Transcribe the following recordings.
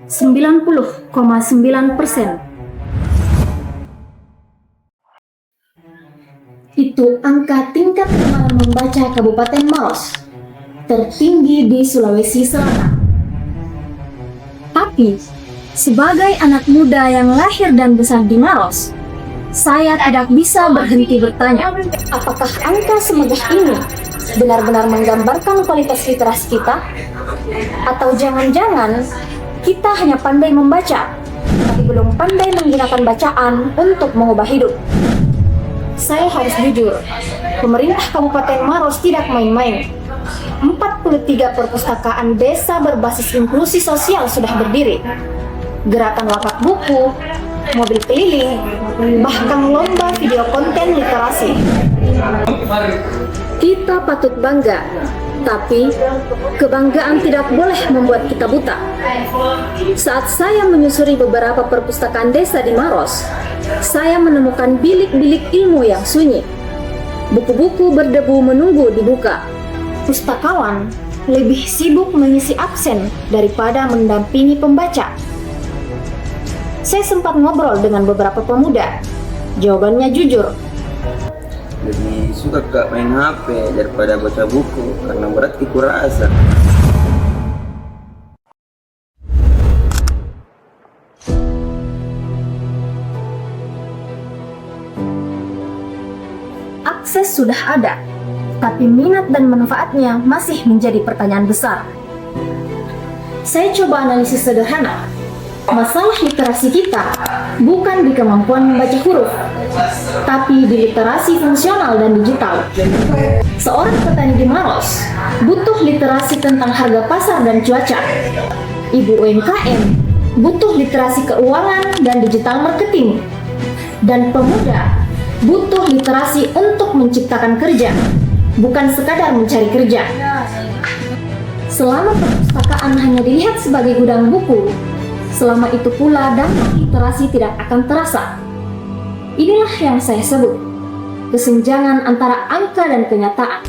90,9%. Itu angka tingkat kemampuan membaca Kabupaten Maros, tertinggi di Sulawesi Selatan. Tapi, sebagai anak muda yang lahir dan besar di Maros, saya tidak bisa berhenti bertanya, apakah angka semegah ini benar-benar menggambarkan kualitas literasi kita? Atau jangan-jangan kita hanya pandai membaca, tapi belum pandai menggunakan bacaan untuk mengubah hidup? Saya harus jujur, pemerintah Kabupaten Maros tidak main-main. 43 perpustakaan desa berbasis inklusi sosial sudah berdiri. Gerakan wakaf buku, mobil keliling, bahkan lomba video konten literasi. Kita patut bangga, tapi kebanggaan tidak boleh membuat kita buta. Saat saya menyusuri beberapa perpustakaan desa di Maros, saya menemukan bilik-bilik ilmu yang sunyi. Buku-buku berdebu menunggu dibuka. Pustakawan lebih sibuk mengisi absen daripada mendampingi pembaca. Saya sempat ngobrol dengan beberapa pemuda. Jawabannya jujur. Lebih suka Kak main HP daripada baca buku karena berat kurasa. Akses sudah ada, tapi minat dan manfaatnya masih menjadi pertanyaan besar. Saya coba analisis sederhana. Masalah literasi kita bukan di kemampuan membaca huruf, tapi di literasi fungsional dan digital. Seorang petani di Maros butuh literasi tentang harga pasar dan cuaca. Ibu UMKM butuh literasi keuangan dan digital marketing. Dan pemuda butuh literasi untuk menciptakan kerja, bukan sekadar mencari kerja. Selama perpustakaan hanya dilihat sebagai gudang buku, selama itu pula dampak literasi tidak akan terasa. Inilah yang saya sebut kesenjangan antara angka dan kenyataan.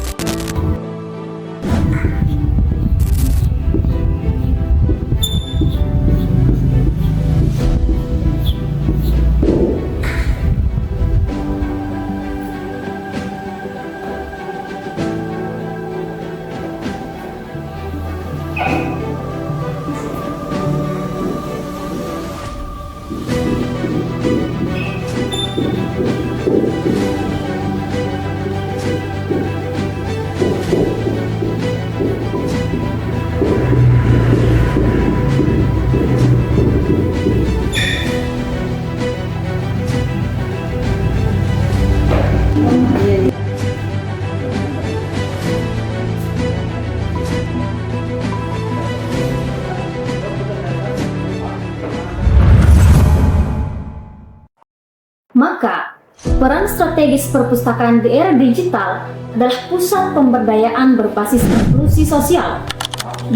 Maka, peran strategis perpustakaan di era digital adalah pusat pemberdayaan berbasis inklusi sosial.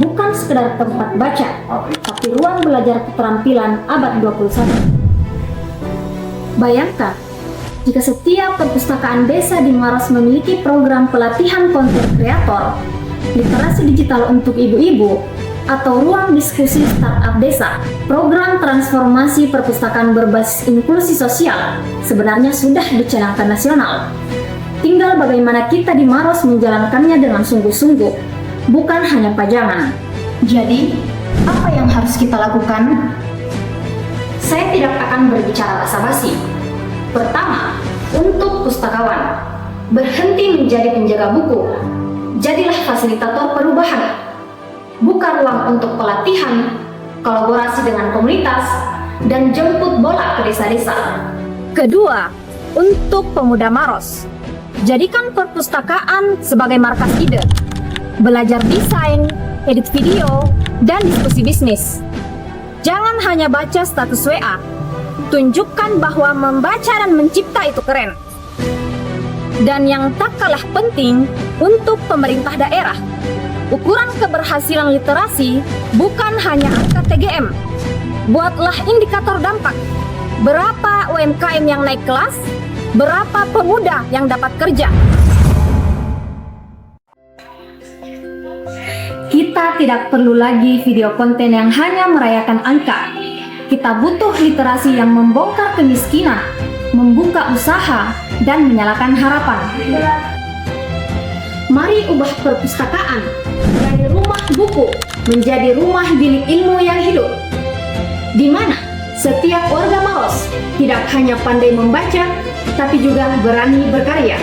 Bukan sekedar tempat baca, tapi ruang belajar keterampilan abad 21. Bayangkan, jika setiap perpustakaan desa di Maros memiliki program pelatihan konten kreator, literasi digital untuk ibu-ibu, atau ruang diskusi startup desa. Program transformasi perpustakaan berbasis inklusi sosial sebenarnya sudah dicanangkan nasional. Tinggal bagaimana kita di Maros menjalankannya dengan sungguh-sungguh, bukan hanya pajangan. Jadi, apa yang harus kita lakukan? Saya tidak akan berbicara basa-basi. Pertama, untuk pustakawan, berhenti menjadi penjaga buku. Jadilah fasilitator perubahan. Buka ruang untuk pelatihan, kolaborasi dengan komunitas, dan jemput bola ke desa-desa. Kedua, untuk pemuda Maros, jadikan perpustakaan sebagai markas ide. Belajar desain, edit video, dan diskusi bisnis. Jangan hanya baca status WA, tunjukkan bahwa membaca dan mencipta itu keren. Dan yang tak kalah penting, untuk pemerintah daerah, ukuran keberhasilan literasi bukan hanya angka TGM. Buatlah indikator dampak. Berapa UMKM yang naik kelas? Berapa pemuda yang dapat kerja? Kita tidak perlu lagi video konten yang hanya merayakan angka. Kita butuh literasi yang membongkar kemiskinan, membuka usaha, dan menyalakan harapan. Mari ubah perpustakaan dari rumah buku menjadi rumah bilik ilmu yang hidup, di mana setiap warga Maros tidak hanya pandai membaca, tapi juga berani berkarya.